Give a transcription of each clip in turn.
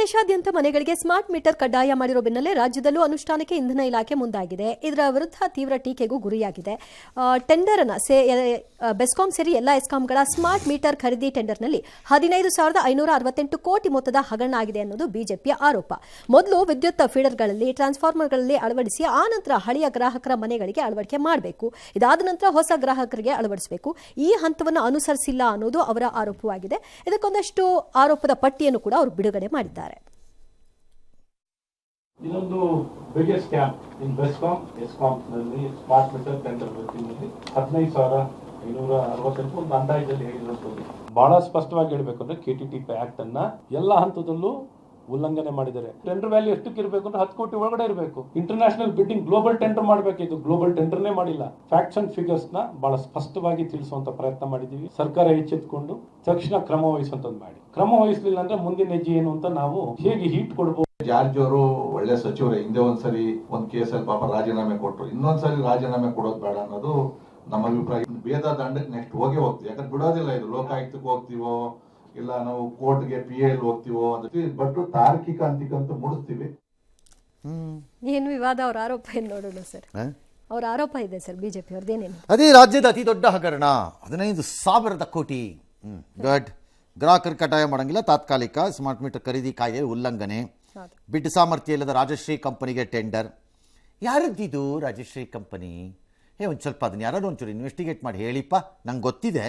ದೇಶಾದ್ಯಂತ ಮನೆಗಳಿಗೆ smart meter ಕಡ್ಡಾಯ ಮಾಡಿರೋ ಬೆನ್ನಲ್ಲೇ ರಾಜ್ಯದಲ್ಲೂ ಅನುಷ್ಠಾನಕ್ಕೆ ಇಂಧನ ಇಲಾಖೆ ಮುಂದಾಗಿದೆ. ಇದರ ವಿರುದ್ಧ ತೀವ್ರ ಟೀಕೆಗೂ ಗುರಿಯಾಗಿದೆ. ಟೆಂಡರ್ ಅನ್ನು ಬೆಸ್ಕಾಂ ಸೇರಿ ಎಲ್ಲ ಎಸ್ಕಾಂಗಳ ಸ್ಮಾರ್ಟ್ ಮೀಟರ್ ಖರೀದಿ ಟೆಂಡರ್ನಲ್ಲಿ 15,568 ಕೋಟಿ ಮೊತ್ತದ ಹಗರಣ ಆಗಿದೆ ಅನ್ನೋದು ಬಿಜೆಪಿಯ ಆರೋಪ. ಮೊದಲು ವಿದ್ಯುತ್ ಫೀಡರ್ಗಳಲ್ಲಿ ಟ್ರಾನ್ಸ್ಫಾರ್ಮರ್ಗಳಲ್ಲಿ ಅಳವಡಿಸಿ ಆ ನಂತರ ಹಳೆಯ ಗ್ರಾಹಕರ ಮನೆಗಳಿಗೆ ಅಳವಡಿಕೆ ಮಾಡಬೇಕು. ಇದಾದ ನಂತರ ಹೊಸ ಗ್ರಾಹಕರಿಗೆ ಅಳವಡಿಸಬೇಕು. ಈ ಹಂತವನ್ನು ಅನುಸರಿಸಿಲ್ಲ ಅನ್ನೋದು ಅವರ ಆರೋಪವಾಗಿದೆ. ಇದಕ್ಕೊಂದಷ್ಟು ಆರೋಪದ ಪಟ್ಟಿಯನ್ನು ಕೂಡ ಅವರು ಬಿಡುಗಡೆ ಮಾಡಿದ್ದಾರೆ. ಇದೊಂದು ಬಿಗ್ಗೆಸ್ಟ್ ಸ್ಕ್ಯಾಮ್ ಇನ್ ಬೆಸ್ಕಾಂ ಎಸ್ಕಾಂನಲ್ಲಿ ಸ್ಮಾರ್ಟ್ ಮೀಟರ್ ಟೆಂಡರ್ ವತಿಯಲ್ಲಿ 15,568 ಒಂದು ಅಂದಾಜಲ್ಲಿ ಹೇಳಿರುವಂಥದ್ದು. ಬಹಳ ಸ್ಪಷ್ಟವಾಗಿ ಹೇಳಬೇಕು ಅಂದ್ರೆ ಕೆಟಿಟಿಪಿ ಆಕ್ಟ್ ಅನ್ನ ಎಲ್ಲ ಹಂತದಲ್ಲೂ ಉಲ್ಲಂಘನೆ ಮಾಡಿದ್ದಾರೆ. ಟೆಂಡರ್ ವ್ಯಾಲ್ಯೂ ಎಷ್ಟಕ್ಕೆ ಇರಬೇಕು ಅಂದ್ರೆ 10 ಕೋಟಿ ಒಳಗಡೆ ಇರಬೇಕು. ಇಂಟರ್ನ್ಯಾಷನಲ್ ಬಿಡ್ಡಿಂಗ್ ಗ್ಲೋಬಲ್ ಟೆಂಡರ್ ಮಾಡಬೇಕಿದ್ದು, ಗ್ಲೋಬಲ್ ಟೆಂಡರ್ನೇ ಮಾಡಿಲ್ಲ. ಫ್ಯಾಕ್ಟ್ಸ್ ಅಂಡ್ ಫಿಗರ್ಸ್ ನ ಬಹಳ ಸ್ಪಷ್ಟವಾಗಿ ತಿಳಿಸುವಂತ ಪ್ರಯತ್ನ ಮಾಡಿದೀವಿ. ಸರ್ಕಾರ ಎಚ್ಚೆತ್ತುಕೊಂಡು ತಕ್ಷಣ ಕ್ರಮ ವಹಿಸುವಂತದ್ದು ಮಾಡಿ. ಕ್ರಮ ವಹಿಸಲಿಲ್ಲ ಅಂದ್ರೆ ಮುಂದಿನ ಹೆಜ್ಜೆ ಏನು ಅಂತ ನಾವು ಹೇಗೆ ಹೀಟ್ ಕೊಡಬಹುದು. ಜಾರ್ಜ್ ಅವರು ಒಳ್ಳೆ ಸಚಿವರೇ. ಹಿಂದೆ ಒಂದ್ಸರಿ ಒಂದ್ ಕೇಸಲ್ಲಿ ಪಾಪ ರಾಜೀನಾಮೆ ಕೊಟ್ಟರು. ಇನ್ನೊಂದ್ಸರಿ ರಾಜೀನಾಮೆ ಕೊಡೋದು ಬೇಡ ಅನ್ನೋದು ನಮ್ಮ ಅಭಿಪ್ರಾಯ. ಭೇದ ದಂಡಕ್ಕೆ ನೆಕ್ಸ್ಟ್ ಹೋಗೇ ಹೋಗ್ತೀವಿ. ಯಾಕಂದ್ರೆ ಬಿಡೋದಿಲ್ಲ. ಇದು ಲೋಕಾಯುಕ್ತಕ್ಕೆ ಹೋಗ್ತೀವೋ ಇಲ್ಲ ನಾವು ಕೋರ್ಟ್ಗೆ PIL ಹೋಗ್ತೀವೋ ಬಟ್ ತಾರ್ಕಿಕ ಅಂತಿಕಂತೂ ಮುಡಿಸ್ತೀವಿ. ಏನು ವಿವಾದ ಅವರ ಆರೋಪ ಏನು ನೋಡೋಣ ಸರ್. ಅವರ ಆರೋಪ ಇದೆ ಸರ್ ಬಿಜೆಪಿ ಅವ್ರದ್ದೇನೇನು. ಅದೇ ರಾಜ್ಯದ ಅತಿ ದೊಡ್ಡ ಹಗರಣ 15,000 ಕೋಟಿ. ಗುಡ್. ಗ್ರಾಹಕರು ಕಡ್ಡಾಯ ಮಾಡಂಗಿಲ್ಲ. ತಾತ್ಕಾಲಿಕ ಸ್ಮಾರ್ಟ್ ಮೀಟರ್ ಖರೀದಿ ಕಾಯ್ದೆ ಉಲ್ಲಂಘನೆ. ಬಿಡ್ ಸಾಮರ್ಥ್ಯ ಇಲ್ಲದ ರಾಜಶ್ರೀ ಕಂಪನಿಗೆ ಟೆಂಡರ್. ಯಾರದ್ದಿದು ರಾಜಶ್ರೀ ಕಂಪನಿ? ಒಂದು ಸ್ವಲ್ಪ ಅದನ್ನ ಯಾರು ಒಂಚೂರು ಇನ್ವೆಸ್ಟಿಗೇಟ್ ಮಾಡಿ ಹೇಳಿಪ್ಪ. ನಂಗೆ ಗೊತ್ತಿದೆ,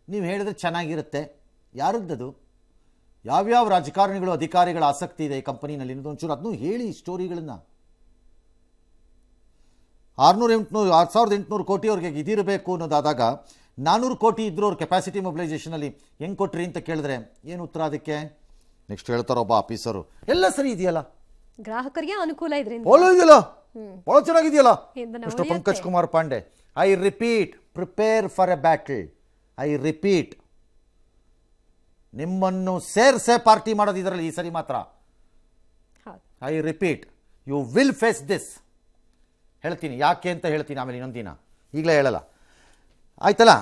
ನೀವು ಹೇಳಿದ್ರೆ ಚೆನ್ನಾಗಿರುತ್ತೆ. ಯಾರದ್ದದು? ಯಾವ್ಯಾವ ರಾಜಕಾರಣಿಗಳು ಅಧಿಕಾರಿಗಳ ಆಸಕ್ತಿ ಇದೆ ಈ ಕಂಪನಿನಲ್ಲಿ ಒಂಚೂರು ಅದನ್ನು ಹೇಳಿ ಸ್ಟೋರಿಗಳನ್ನು. 6,800 ಕೋಟಿ ಅವ್ರಿಗೆ ಇದಿರಬೇಕು ಅನ್ನೋದಾದಾಗ 400 ಕೋಟಿ ಇದ್ರೂ ಅವ್ರ ಕೆಪಾಸಿಟಿ ಮೊಬಿಲೈಸೇಷನಲ್ಲಿ ಹೆಂಗೆ ಕೊಟ್ರಿ ಅಂತ ಕೇಳಿದ್ರೆ ಏನು ಉತ್ತರ ಅದಕ್ಕೆ? ನೆಕ್ಸ್ಟ್ ಹೇಳ್ತಾರೋ ಒಬ್ಬ ಆಫೀಸರು, ಎಲ್ಲ ಸರಿ ಇದೆಯಲ್ಲ, ಗ್ರಾಹಕರಿಗೆ ಅನುಕೂಲ ಇದರಿಂದ ಇದೆಯಲ್ಲ, ಭಾಳ ಚೆನ್ನಾಗಿದೆಯಲ್ಲ. Mister Pankaj Kumar Pandey, I repeat, prepare for a battle. I repeat, ನಿಮ್ಮನ್ನು ಸೇರ್ಸೆ ಪಾರ್ಟಿ ಮಾಡೋದು ಇದರಲ್ಲಿ ಈ ಸರಿ ಮಾತ್ರ. I repeat, you will face this. ಹೇಳ್ತೀನಿ ಯಾಕೆ ಅಂತ ಹೇಳ್ತೀನಿ ಆಮೇಲೆ ಇನ್ನೊಂದು ದಿನ, ಈಗಲೇ ಹೇಳಲ್ಲ ಆಯ್ತಲ್ಲ.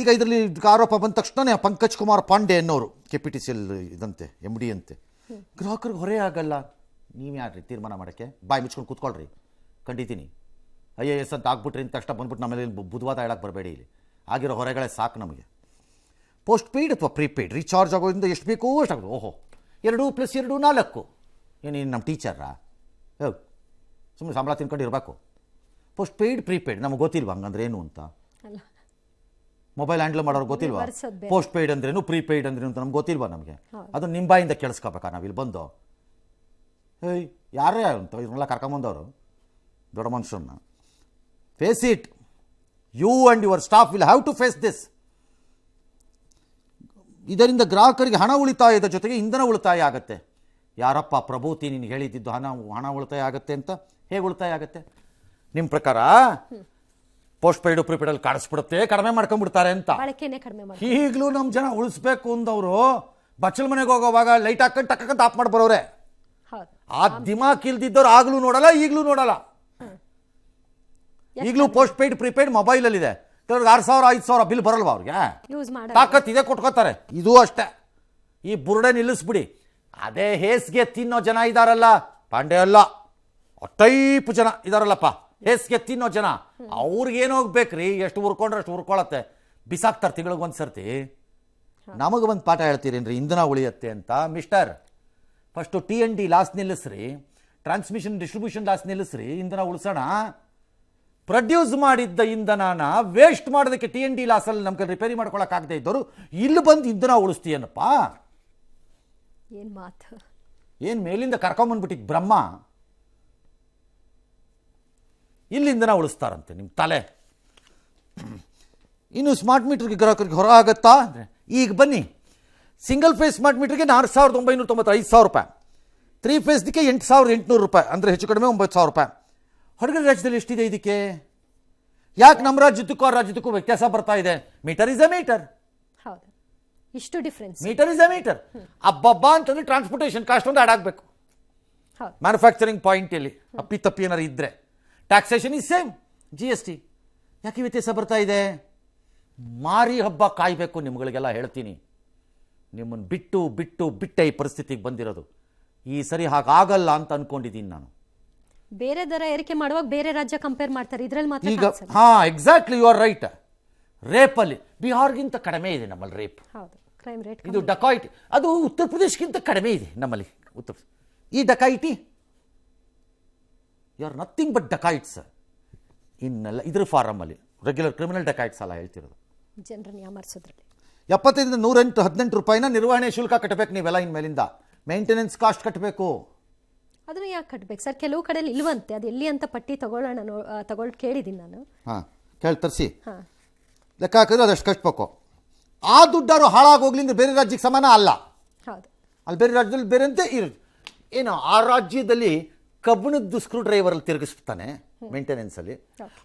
ಈಗ ಇದರಲ್ಲಿ ಆರೋಪ ಬಂದ ತಕ್ಷಣ ಪಂಕಜ್ ಕುಮಾರ್ ಪಾಂಡೆ ಅನ್ನೋರು KPTCL ಇದಂತೆ MD ಅಂತೆ, ಗ್ರಾಹಕರಿಗೆ ಹೊರೆ ಆಗಲ್ಲ. ನೀವು ಯಾರ್ರಿ ತೀರ್ಮಾನ ಮಾಡೋಕ್ಕೆ? ಬಾಯಿ ಮುಚ್ಕೊಂಡು ಕೂತ್ಕೊಳ್ರಿ, ಕಂಡಿದ್ದೀನಿ. IAS ಅಂತ ಆಗ್ಬಿಟ್ರಿ ಅಂತ ತಕ್ಷಣ ಬಂದ್ಬಿಟ್ಟು ನಮ್ಮಲ್ಲಿ ಬುಧವಾರ ಹೇಳಕ್ಕೆ ಬರಬೇಡಿ. ಇಲ್ಲಿ ಆಗಿರೋ ಹೊರೆಗಳೇ ಸಾಕು ನಮಗೆ. ಪೋಸ್ಟ್ ಪೇಯ್ಡ್ ಅಥವಾ ಪ್ರೀಪೇಯ್ಡ್ ರೀಚಾರ್ಜ್ ಆಗೋದ್ರಿಂದ ಎಷ್ಟು ಬೇಕೋ ಅಷ್ಟು ಆಗೋದು. ಓಹೋ, 2 + 2 4. ಏನೇನು ನಮ್ಮ ಟೀಚರ್ರಾ? ಸುಮ್ಮನೆ ಸಂಬಳ ತಿನ್ಕೊಂಡು ಇರಬೇಕು. ಪೋಸ್ಟ್ ಪೇಯ್ಡ್ ಪ್ರೀಪೇಯ್ಡ್ ನಮಗೆ ಗೊತ್ತಿಲ್ವಾ ಹಂಗಂದ್ರೆ ಏನು ಅಂತ? ಮೊಬೈಲ್ ಹ್ಯಾಂಡಲ್ ಮಾಡೋರು ಗೊತ್ತಿಲ್ವಾ? ಪೋಸ್ಟ್ ಪೇಯ್ಡ್ ಅಂದ್ರೇನು ಪ್ರೀಪೇಯ್ಡ್ ಅಂದ್ರೇನು ಅಂತ ನಮ್ಗೆ ಗೊತ್ತಿಲ್ವಾ? ನಮಗೆ ಅದು ನಿಮ್ಮ ಬಾಯಿಂದ ಕೇಳಿಸ್ಕೋಬೇಕಾ ನಾವಿಲ್ಲಿ ಬಂದು? ಯಾರೇ ಅಂತ ಇದನ್ನೆಲ್ಲ ಕರ್ಕೊಂಬಂದವರು ದೊಡ್ಡ ಮನುಷ್ಯರನ್ನ. Face it, you and your staff will have to face this. ಇದರಿಂದ ಗ್ರಾಹಕರಿಗೆ ಹಣ ಉಳಿತಾಯದ ಜೊತೆಗೆ ಇಂಧನ ಉಳಿತಾಯ ಆಗುತ್ತೆ. ಯಾರಪ್ಪ ಪ್ರಭೂತಿ ನೀನು ಹೇಳಿದ್ದು ಹಣ ಉಳಿತಾಯ ಆಗುತ್ತೆ ಅಂತ? ಹೇಗೆ ಉಳಿತಾಯ ಆಗುತ್ತೆ ನಿಮ್ಮ ಪ್ರಕಾರ? ಪೋಸ್ಟ್ ಪೇಯ್ಡು ಪ್ರಿಪೇಡಲ್ಲಿ ಕಾಡಿಸ್ಬಿಡುತ್ತೆ, ಕಡಿಮೆ ಮಾಡ್ಕೊಂಡ್ಬಿಡ್ತಾರೆ ಅಂತ. ಈಗಲೂ ನಮ್ಮ ಜನ ಉಳಿಸ್ಬೇಕು ಅಂದವರು ಬಚ್ಚಲ್ ಮನೆಗೆ ಹೋಗೋವಾಗ ಲೈಟ್ ಹಾಕೊಂಡು ಟಕ್ಕಂತ ಆಫ್ ಮಾಡಿ ಬರೋರೆ. ಆ ದಿಮಾಕ್ ಇಲ್ದಿದ್ದವ್ರು ಆಗ್ಲೂ ನೋಡಲ್ಲ, ಈಗಲೂ ನೋಡಲ್ಲ. ಈಗಲೂ ಪೋಸ್ಟ್ ಪೇಯ್ಡ್ ಪ್ರಿಪೇಯ್ಡ್ ಮೊಬೈಲಲ್ಲಿದೆ. ಕೆಲವ್ರಿಗೆ 6,000 5,000 ಬಿಲ್ ಬರಲ್ವ ಅವ್ರಿಗೆ? ತಾಕತ್ ಇದೆ, ಕೊಟ್ಕೋತಾರೆ. ಇದು ಅಷ್ಟೇ. ಈ ಬುರುಡೆ ನಿಲ್ಲಿಸ್ಬಿಡಿ. ಅದೇ ಹೇಸ್ಗೆ ತಿನ್ನೋ ಜನ ಇದಾರಲ್ಲ, ಪಾಂಡೆ ಅಲ್ಲ, ಟೈಪ್ ಜನ ಇದಾರಲ್ಲಪ್ಪ, ಹೇಸ್ಗೆ ತಿನ್ನೋ ಜನ, ಅವ್ರಿಗೇನು ಹೋಗ್ಬೇಕ್ರಿ? ಎಷ್ಟು ಹುರ್ಕೊಂಡ್ರೆ ಅಷ್ಟು ಹುರ್ಕೊಳತ್ತೆ, ಬಿಸಾಕ್ತಾರೆ ತಿಂಗಳಿಗೆ ಒಂದು ಸರ್ತಿ. ನಮಗೆ ಒಂದು ಪಾಠ ಹೇಳ್ತೀರೇನ್ರಿ ಇಂಧನ ಉಳಿಯತ್ತೆ ಅಂತ? ಮಿಸ್ಟರ್, ಫಸ್ಟು T&D ಲಾಸ್ ನಿಲ್ಲಿಸ್ರಿ, ಟ್ರಾನ್ಸ್ಮಿಷನ್ ಡಿಸ್ಟ್ರಿಬ್ಯೂಷನ್ ಲಾಸ್ ನಿಲ್ಲಿಸ್ರಿ, ಇಂಧನ ಉಳಿಸೋಣ. ಪ್ರೊಡ್ಯೂಸ್ ಮಾಡಿದ್ದ ಇಂಧನನ ವೇಸ್ಟ್ ಮಾಡೋದಕ್ಕೆ T&D ಲಾಸಲ್ಲಿ ನಮ್ಗೆ ರಿಪೇರಿ ಮಾಡ್ಕೊಳಕ್ಕಾಗದೇ ಇದ್ದವರು ಇಲ್ಲಿ ಬಂದು ಇಂಧನ ಉಳಿಸ್ತೀಯನಪ್ಪ. ಏನು ಮೇಲಿಂದ ಕರ್ಕೊಂಬಂದ್ಬಿಟ್ಟಿದ್ದು ಬ್ರಹ್ಮ, ಇಲ್ಲಿ ಇಂಧನ ಉಳಿಸ್ತಾರಂತೆ ನಿಮ್ಮ ತಲೆ. ಇನ್ನು ಸ್ಮಾರ್ಟ್ ಮೀಟರ್ಗೆ ಗ್ರಾಹಕರಿಗೆ ಹೊರ ಆಗತ್ತಾ ಅಂದರೆ ಈಗ ಬನ್ನಿ. ಸಿಂಗಲ್ ಫೇಸ್ ಸ್ಮಾರ್ಟ್ ಮೀಟರ್ಗೆ 4,990 5,000 ರೂಪಾಯಿ, 3 ಫೇಸ್ಗೆ 8,800 ರೂಪಾಯಿ, ಅಂದರೆ ಹೆಚ್ಚು ಕಡಿಮೆ 9,000 ರೂಪಾಯಿ. ಹೊರಗಡೆ ರಾಜ್ಯದಲ್ಲಿ ಎಷ್ಟಿದೆ ಇದಕ್ಕೆ? ಯಾಕೆ ನಮ್ಮ ರಾಜ್ಯದಕ್ಕೂ ಆ ರಾಜ್ಯದಕ್ಕೂ ವ್ಯತ್ಯಾಸ ಬರ್ತಾ ಇದೆ? Metre is a metre. ಇಷ್ಟು difference. Metre is a metre. ಅಬ್ಬಬ್ಬ ಅಂತಂದ್ರೆ ಟ್ರಾನ್ಸ್ಪೋರ್ಟೇಷನ್ ಕಾಸ್ಟ್ ಒಂದು ಆಡ್ ಆಗಬೇಕು. ಮ್ಯಾನುಫ್ಯಾಕ್ಚರಿಂಗ್ ಪಾಯಿಂಟ್ ಇಲ್ಲಿ ಅಪ್ಪಿ ಏನಾರು ಇದ್ರೆ ಟ್ಯಾಕ್ಸೇಷನ್ ಇಸ್ ಸೇಮ್, GST. ಯಾಕೆ ವ್ಯತ್ಯಾಸ ಬರ್ತಾ ಇದೆ? ಮಾರಿ ಹಬ್ಬ ಕಾಯಬೇಕು ನಿಮ್ಗಳಿಗೆಲ್ಲ ಹೇಳ್ತೀನಿ. ನಿಮ್ಮನ್ನು ಬಿಟ್ಟೆ ಈ ಪರಿಸ್ಥಿತಿಗೆ ಬಂದಿರೋದು. ಈ ಸರಿ ಹಾಗಾಗಲ್ಲ ಅಂತ ಅನ್ಕೊಂಡಿದ್ದೀನಿ ನಾನು. ಬೇರೆ ದರ ಏರಿಕೆ ಮಾಡುವಾಗ ಬೇರೆ ರಾಜ್ಯ ಕಂಪೇರ್ ಮಾಡ್ತಾರೆ, ಇದ್ರಲ್ಲಿ ಮಾತ್ರ ಈಗ ಕಾಣಿಸಲ್ಲ. Exactly you are right. ರೇಪಲ್ಲಿ ಬಿಹಾರ್ಗಿಂತ ಕಡಿಮೆ ಇದೆ ನಮ್ಮಲ್ಲಿ ರೇಪ್. ಹೌದು, ಕ್ರೈಮ್ ರೇಟ್ ಇದು ಡಕಾಯಿಟಿ ಅದು ಉತ್ತರ ಪ್ರದೇಶಕ್ಕಿಂತ ಕಡಿಮೆ ಇದೆ ನಮ್ಮಲ್ಲಿ. ಈ dacoity you are nothing but dacoits. ಇನ್ನೆಲ್ಲ ಇದ್ರ ಫಾರಮಲ್ಲಿ ರೆಗ್ಯುಲರ್ ಕ್ರಿಮಿನಲ್ ಡಕಾಯಿಟ್ಸ್ ಅಲ್ಲ ಹೇಳ್ತಿರೋದು. ಜನರನ್ನು ಯಾಮರ್ಸೋದ್ರಲ್ಲಿ 75 118 ರೂಪಾಯಿನ ನಿರ್ವಹಣೆ ಶುಲ್ಕ ಕಟ್ಟಬೇಕು ನೀವೆಲ್ಲ. ಇನ್ಮೇಲಿಂದ ಮೇಂಟೆನೆನ್ಸ್ ಕಾಸ್ಟ್ ಕಟ್ಟಬೇಕು. ಅದನ್ನು ಯಾಕೆ ಕಟ್ಟಬೇಕು ಸರ್? ಕೆಲವು ಕಡೆಯಲ್ಲಿ ಇಲ್ವಂತೆ, ಅದು ಎಲ್ಲಿ ಅಂತ ಪಟ್ಟಿ ತಗೊಳ್ಳಿ ಕೇಳಿದ್ದೀನಿ ನಾನು. ಹಾಂ, ಕೇಳಿ ತರಿಸಿ ಹಾಂ, ಲೆಕ್ಕ ಹಾಕಿದ್ರೆ ಅದಷ್ಟು ಕಟ್ಟಬೇಕು. ಆ ದುಡ್ಡಾರು ಹಾಳಾಗೋಗ್ಲಿ ಅಂದ್ರೆ ಬೇರೆ ರಾಜ್ಯಕ್ಕೆ ಸಮಾನ ಅಲ್ಲ. ಹೌದು, ಅಲ್ಲಿ ಬೇರೆ ರಾಜ್ಯದಲ್ಲಿ ಬೇರೆಂತೆ ಏನು ಆ ರಾಜ್ಯದಲ್ಲಿ ಕಬ್ಬಿಣದ್ದು ಸ್ಕ್ರೂ ಡ್ರೈವರಲ್ಲಿ ತಿರುಗಿಸ್ತಾನೆ ಮೇಂಟೆನೆನ್ಸಲ್ಲಿ,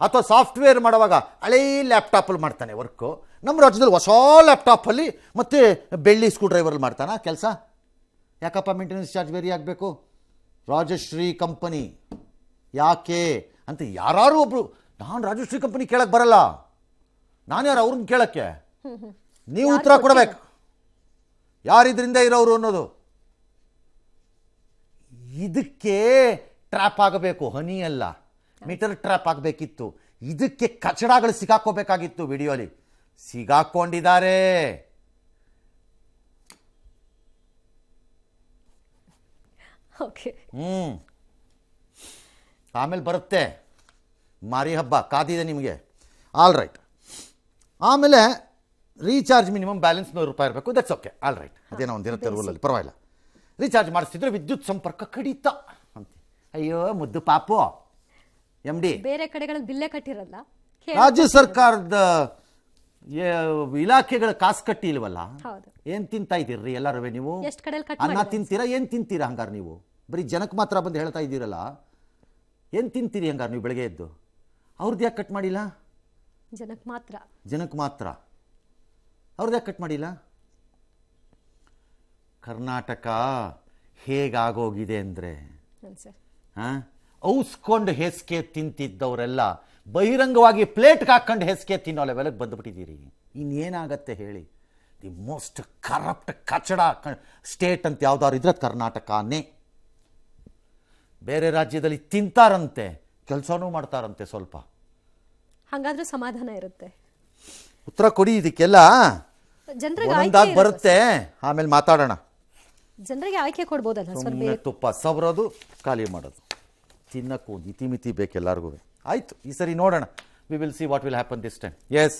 ಅಥವಾ ಸಾಫ್ಟ್ವೇರ್ ಮಾಡುವಾಗ ಹಳೇ ಲ್ಯಾಪ್ಟಾಪಲ್ಲಿ ಮಾಡ್ತಾನೆ ವರ್ಕು. ನಮ್ಮ ರಾಜ್ಯದಲ್ಲಿ ಹೊಸ ಲ್ಯಾಪ್ಟಾಪಲ್ಲಿ ಮತ್ತು ಬೆಳ್ಳಿ ಸ್ಕ್ರೂ ಡ್ರೈವರಲ್ಲಿ ಮಾಡ್ತಾನೆ ಕೆಲಸ. ಯಾಕಪ್ಪ ಮೇಂಟೆನೆನ್ಸ್ ಚಾರ್ಜ್ ವೇರಿ ಆಗಬೇಕು? ರಾಜಶ್ರೀ ಕಂಪನಿ ಯಾಕೆ ಅಂತ ಯಾರು ಒಬ್ರು, ನಾನು ರಾಜಶ್ರೀ ಕಂಪನಿ ಕೇಳಕ್ಕೆ ಬರಲ್ಲ, ನಾನು ಯಾರು ಅವ್ರನ್ನ ಕೇಳಕ್ಕೆ? ನೀವು ಉತ್ತರ ಕೊಡಬೇಕು, ಯಾರಿದ್ರಿಂದ ಇರೋರು ಅನ್ನೋದು. ಇದಕ್ಕೆ ಟ್ರ್ಯಾಪ್ ಆಗಬೇಕು, ಹನಿ ಅಲ್ಲ, ಮೀಟರ್ ಟ್ರ್ಯಾಪ್ ಆಗಬೇಕಿತ್ತು. ಇದಕ್ಕೆ ಕಚಡಗಳು ಸಿಗಾಕೋಬೇಕಾಗಿತ್ತು. ವಿಡಿಯೋಲಿ ಸಿಗಾಕೊಂಡಿದ್ದಾರೆ. ಓಕೆ, ಆಮೇಲೆ ಬರುತ್ತೆ ಮಾರಿ ಹಬ್ಬ ಕಾದಿದೆ ನಿಮಗೆ. All right. ಆಮೇಲೆ ರೀಚಾರ್ಜ್ ಮಿನಿಮಮ್ ಬ್ಯಾಲೆನ್ಸ್ 100 ರೂಪಾಯಿ ಇರಬೇಕು. That's okay, all right. ಅದೇನೋ ಒಂದಿರುತ್ತೆ ರೂಲಲ್ಲಿ, ಪರವಾಗಿಲ್ಲ. ರೀಚಾರ್ಜ್ ಮಾಡಿಸ್ತಿದ್ರೆ ವಿದ್ಯುತ್ ಸಂಪರ್ಕ ಕಡಿತ ಅಂತ. ಅಯ್ಯೋ ಮುದ್ದು ಪಾಪು ಎಮ್ ಡಿ. ಬೇರೆ ಕಡೆಗಳಲ್ಲಿ ಬಿಲ್ಲೇ ಕಟ್ಟಿರಲ್ಲ, ರಾಜ್ಯ ಸರ್ಕಾರದ ಇಲಾಖೆಗಳ ಕಾಸು ಕಟ್ಟಿ ಇಲ್ವಲ್ಲ, ಹೌದು, ಏನ್ ತಿಂತಾ ಇದ್ದೀರ್ರಿ ಎಲ್ಲರೂ ನೀವು? ಎಷ್ಟು ಕಡೆಯಲ್ಲಿ ಕಟ್ ಅನ್ನ ತಿಂತೀರಾ? ಏನ್ ತಿಂತೀರಾ ಹಂಗಾರೆ ನೀವು? ಬರೀ ಜನಕ್ಕೆ ಮಾತ್ರ ಬಂದು ಹೇಳ್ತಾ ಇದ್ದೀರಲ್ಲ, ಏನ್ ತಿಂತೀರಿ ಹಂಗಾರೆ ನೀವು ಬೆಳಗ್ಗೆ ಎದ್ದು? ಅವ್ರದ್ದು ಯಾಕೆ ಕಟ್ ಮಾಡಿಲ್ಲ? ಜನಕ್ಕೆ ಮಾತ್ರ. ಜನಕ್ಕೆ ಮಾತ್ರ ಅವ್ರದ್ದು ಯಾಕೆ ಕಟ್ ಮಾಡಿಲ್ಲ? ಕರ್ನಾಟಕ ಹೇಗಾಗೋಗಿದೆ ಅಂದರೆ, ಸರ್, ಔಸ್ಕೊಂಡು ಹೆಸ್ಕೆ ತಿಂತಿದ್ದವರೆಲ್ಲ ಬಹಿರಂಗವಾಗಿ ಪ್ಲೇಟ್ಗೆ ಹಾಕೊಂಡು ಹೆಸ್ಕೆ ತಿನ್ನೋ ಲೆವೆಲ್ಗೆ ಬಂದುಬಿಟ್ಟಿದ್ದೀರಿ. ಇನ್ನೇನಾಗತ್ತೆ ಹೇಳಿ? ದಿ ಮೋಸ್ಟ್ ಕರಪ್ಟ್ ಕಚಡ ಸ್ಟೇಟ್ ಅಂತ ಯಾವ್ದಾದ್ರು ಇದ್ರೆ ಕರ್ನಾಟಕನೇ. ಬೇರೆ ರಾಜ್ಯದಲ್ಲಿ ತಿಂತಾರಂತೆ, ಕೆಲಸನೂ ಮಾಡ್ತಾರಂತೆ. ಸ್ವಲ್ಪ ಹಾಗಾದ್ರೂ ಸಮಾಧಾನ ಇರುತ್ತೆ. ಉತ್ತರ ಕೊಡಿ ಇದಕ್ಕೆಲ್ಲ. ಒಂದೊಂದಾಗಿ ಬರುತ್ತೆ, ಆಮೇಲೆ ಮಾತಾಡೋಣ. ಜನರಿಗೆ ಆಯ್ಕೆ ಕೊಡ್ಬೋದಲ್ಲ ಸರ್? ಸುಮ್ಮನೆ ತುಪ್ಪ ಸವರೋದು, ಖಾಲಿ ಮಾಡೋದು. ತಿನ್ನಕ್ಕೂ ಇತಿಮಿತಿ ಬೇಕು ಎಲ್ಲರಿಗೂ. ಆಯಿತು, ಈ ಸರಿ ನೋಡೋಣ. We will see what will happen this time. S.